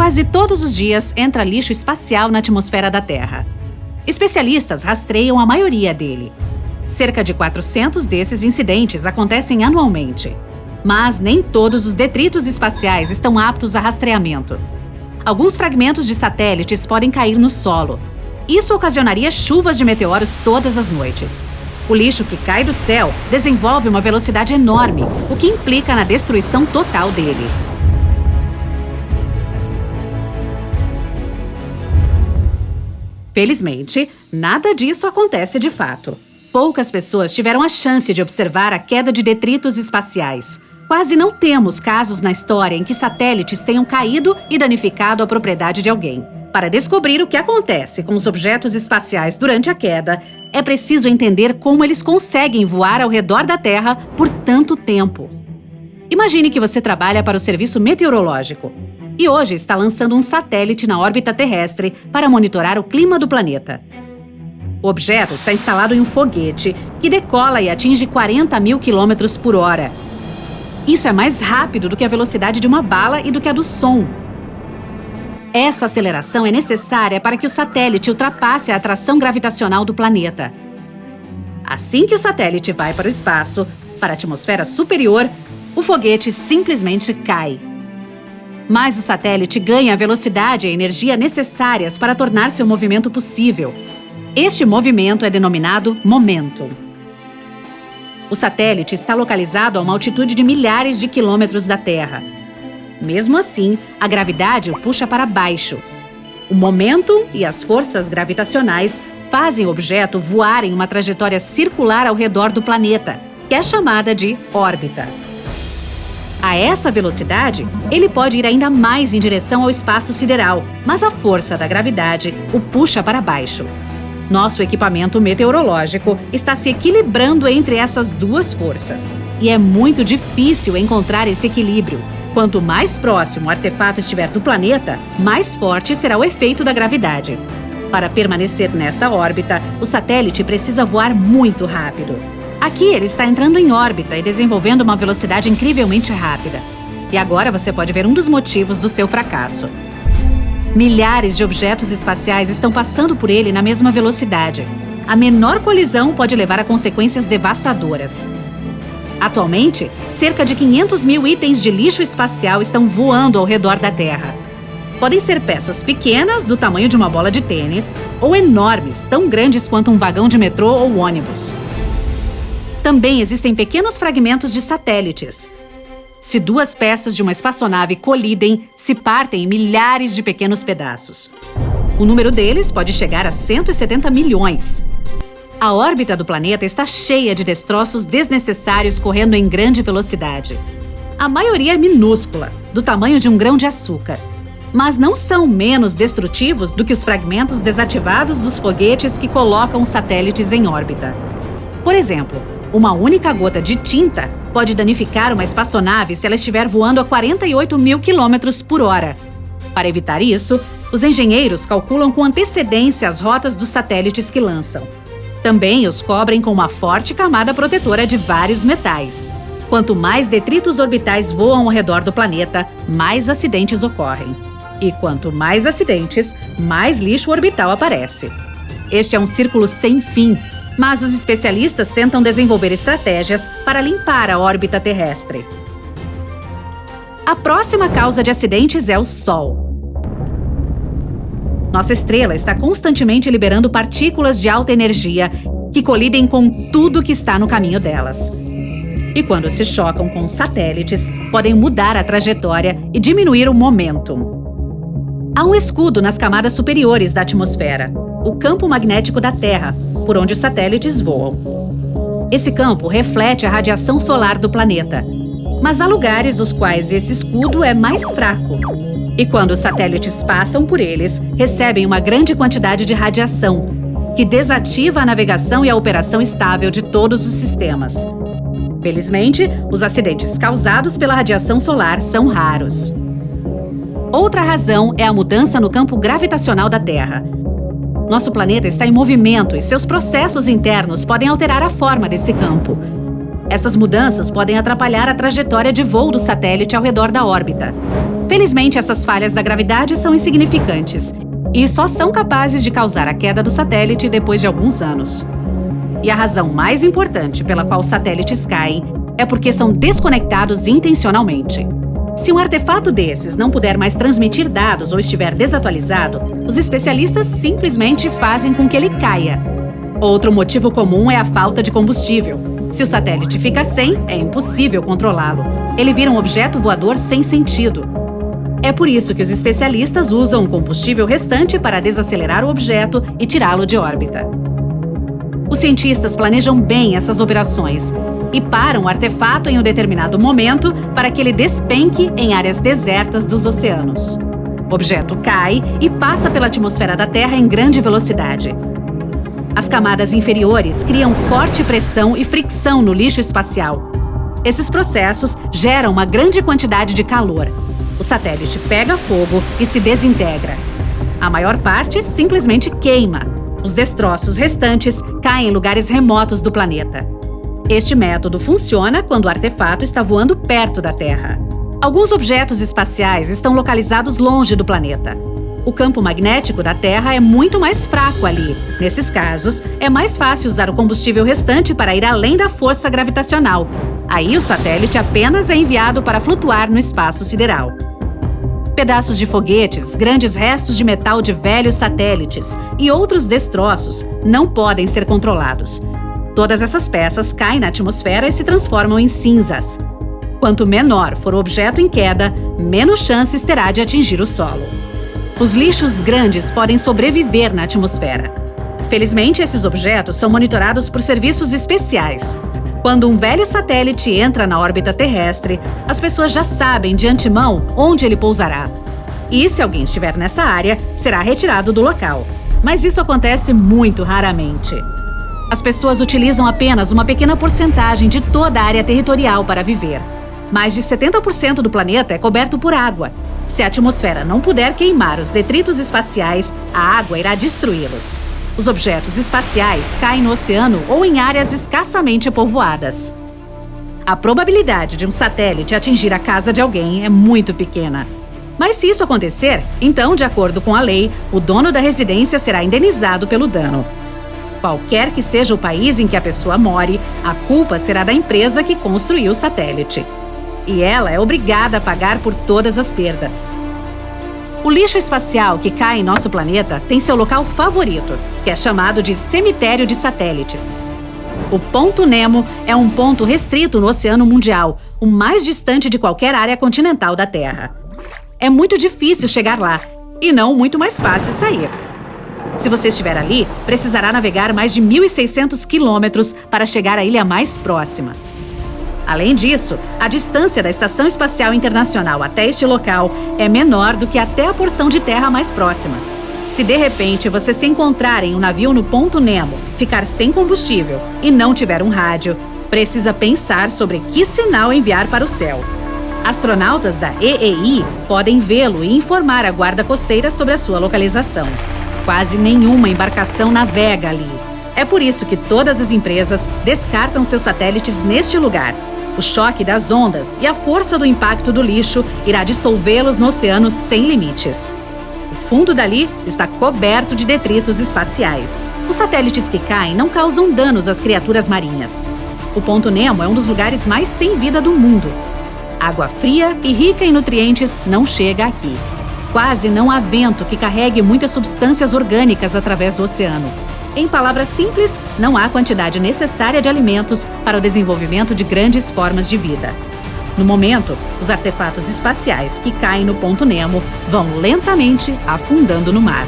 Quase todos os dias entra lixo espacial na atmosfera da Terra. Especialistas rastreiam a maioria dele. Cerca de 400 desses incidentes acontecem anualmente. Mas nem todos os detritos espaciais estão aptos a rastreamento. Alguns fragmentos de satélites podem cair no solo. Isso ocasionaria chuvas de meteoros todas as noites. O lixo que cai do céu desenvolve uma velocidade enorme, o que implica na destruição total dele. Felizmente, nada disso acontece de fato. Poucas pessoas tiveram a chance de observar a queda de detritos espaciais. Quase não temos casos na história em que satélites tenham caído e danificado a propriedade de alguém. Para descobrir o que acontece com os objetos espaciais durante a queda, é preciso entender como eles conseguem voar ao redor da Terra por tanto tempo. Imagine que você trabalha para o Serviço Meteorológico e hoje está lançando um satélite na órbita terrestre para monitorar o clima do planeta. O objeto está instalado em um foguete que decola e atinge 40 mil quilômetros por hora. Isso é mais rápido do que a velocidade de uma bala e do que a do som. Essa aceleração é necessária para que o satélite ultrapasse a atração gravitacional do planeta. Assim que o satélite vai para o espaço, para a atmosfera superior, o foguete simplesmente cai. Mas o satélite ganha a velocidade e a energia necessárias para tornar seu movimento possível. Este movimento é denominado momento. O satélite está localizado a uma altitude de milhares de quilômetros da Terra. Mesmo assim, a gravidade o puxa para baixo. O momento e as forças gravitacionais fazem o objeto voar em uma trajetória circular ao redor do planeta, que é chamada de órbita. A essa velocidade, ele pode ir ainda mais em direção ao espaço sideral, mas a força da gravidade o puxa para baixo. Nosso equipamento meteorológico está se equilibrando entre essas duas forças. E é muito difícil encontrar esse equilíbrio. Quanto mais próximo o artefato estiver do planeta, mais forte será o efeito da gravidade. Para permanecer nessa órbita, o satélite precisa voar muito rápido. Aqui ele está entrando em órbita e desenvolvendo uma velocidade incrivelmente rápida. E agora você pode ver um dos motivos do seu fracasso. Milhares de objetos espaciais estão passando por ele na mesma velocidade. A menor colisão pode levar a consequências devastadoras. Atualmente, cerca de 500 mil itens de lixo espacial estão voando ao redor da Terra. Podem ser peças pequenas, do tamanho de uma bola de tênis, ou enormes, tão grandes quanto um vagão de metrô ou ônibus. Também existem pequenos fragmentos de satélites. Se duas peças de uma espaçonave colidem, se partem em milhares de pequenos pedaços. O número deles pode chegar a 170 milhões. A órbita do planeta está cheia de destroços desnecessários correndo em grande velocidade. A maioria é minúscula, do tamanho de um grão de açúcar. Mas não são menos destrutivos do que os fragmentos desativados dos foguetes que colocam os satélites em órbita. Por exemplo, uma única gota de tinta pode danificar uma espaçonave se ela estiver voando a 48 mil quilômetros por hora. Para evitar isso, os engenheiros calculam com antecedência as rotas dos satélites que lançam. Também os cobrem com uma forte camada protetora de vários metais. Quanto mais detritos orbitais voam ao redor do planeta, mais acidentes ocorrem. E quanto mais acidentes, mais lixo orbital aparece. Este é um círculo sem fim. Mas os especialistas tentam desenvolver estratégias para limpar a órbita terrestre. A próxima causa de acidentes é o Sol. Nossa estrela está constantemente liberando partículas de alta energia que colidem com tudo que está no caminho delas. E quando se chocam com satélites, podem mudar a trajetória e diminuir o momento. Há um escudo nas camadas superiores da atmosfera, o campo magnético da Terra, por onde os satélites voam. Esse campo reflete a radiação solar do planeta, mas há lugares os quais esse escudo é mais fraco. E quando os satélites passam por eles, recebem uma grande quantidade de radiação, que desativa a navegação e a operação estável de todos os sistemas. Felizmente, os acidentes causados pela radiação solar são raros. Outra razão é a mudança no campo gravitacional da Terra. Nosso planeta está em movimento e seus processos internos podem alterar a forma desse campo. Essas mudanças podem atrapalhar a trajetória de voo do satélite ao redor da órbita. Felizmente, essas falhas da gravidade são insignificantes e só são capazes de causar a queda do satélite depois de alguns anos. E a razão mais importante pela qual os satélites caem é porque são desconectados intencionalmente. Se um artefato desses não puder mais transmitir dados ou estiver desatualizado, os especialistas simplesmente fazem com que ele caia. Outro motivo comum é a falta de combustível. Se o satélite fica sem, é impossível controlá-lo. Ele vira um objeto voador sem sentido. É por isso que os especialistas usam o combustível restante para desacelerar o objeto e tirá-lo de órbita. Os cientistas planejam bem essas operações e param o artefato em um determinado momento para que ele despenque em áreas desertas dos oceanos. O objeto cai e passa pela atmosfera da Terra em grande velocidade. As camadas inferiores criam forte pressão e fricção no lixo espacial. Esses processos geram uma grande quantidade de calor. O satélite pega fogo e se desintegra. A maior parte simplesmente queima. Os destroços restantes caem em lugares remotos do planeta. Este método funciona quando o artefato está voando perto da Terra. Alguns objetos espaciais estão localizados longe do planeta. O campo magnético da Terra é muito mais fraco ali. Nesses casos, é mais fácil usar o combustível restante para ir além da força gravitacional. Aí o satélite apenas é enviado para flutuar no espaço sideral. Pedaços de foguetes, grandes restos de metal de velhos satélites e outros destroços não podem ser controlados. Todas essas peças caem na atmosfera e se transformam em cinzas. Quanto menor for o objeto em queda, menos chances terá de atingir o solo. Os lixos grandes podem sobreviver na atmosfera. Felizmente, esses objetos são monitorados por serviços especiais. Quando um velho satélite entra na órbita terrestre, as pessoas já sabem de antemão onde ele pousará. E se alguém estiver nessa área, será retirado do local. Mas isso acontece muito raramente. As pessoas utilizam apenas uma pequena porcentagem de toda a área territorial para viver. Mais de 70% do planeta é coberto por água. Se a atmosfera não puder queimar os detritos espaciais, a água irá destruí-los. Os objetos espaciais caem no oceano ou em áreas escassamente povoadas. A probabilidade de um satélite atingir a casa de alguém é muito pequena. Mas se isso acontecer, então, de acordo com a lei, o dono da residência será indenizado pelo dano. Qualquer que seja o país em que a pessoa more, a culpa será da empresa que construiu o satélite. E ela é obrigada a pagar por todas as perdas. O lixo espacial que cai em nosso planeta tem seu local favorito, que é chamado de cemitério de satélites. O Ponto Nemo é um ponto restrito no Oceano Mundial, o mais distante de qualquer área continental da Terra. É muito difícil chegar lá, e não muito mais fácil sair. Se você estiver ali, precisará navegar mais de 1.600 quilômetros para chegar à ilha mais próxima. Além disso, a distância da Estação Espacial Internacional até este local é menor do que até a porção de terra mais próxima. Se de repente você se encontrar em um navio no Ponto Nemo, ficar sem combustível e não tiver um rádio, precisa pensar sobre que sinal enviar para o céu. Astronautas da EEI podem vê-lo e informar a guarda costeira sobre a sua localização. Quase nenhuma embarcação navega ali. É por isso que todas as empresas descartam seus satélites neste lugar. O choque das ondas e a força do impacto do lixo irá dissolvê-los no oceano sem limites. O fundo dali está coberto de detritos espaciais. Os satélites que caem não causam danos às criaturas marinhas. O Ponto Nemo é um dos lugares mais sem vida do mundo. Água fria e rica em nutrientes não chega aqui. Quase não há vento que carregue muitas substâncias orgânicas através do oceano. Em palavras simples, não há quantidade necessária de alimentos para o desenvolvimento de grandes formas de vida. No momento, os artefatos espaciais que caem no Ponto Nemo vão lentamente afundando no mar.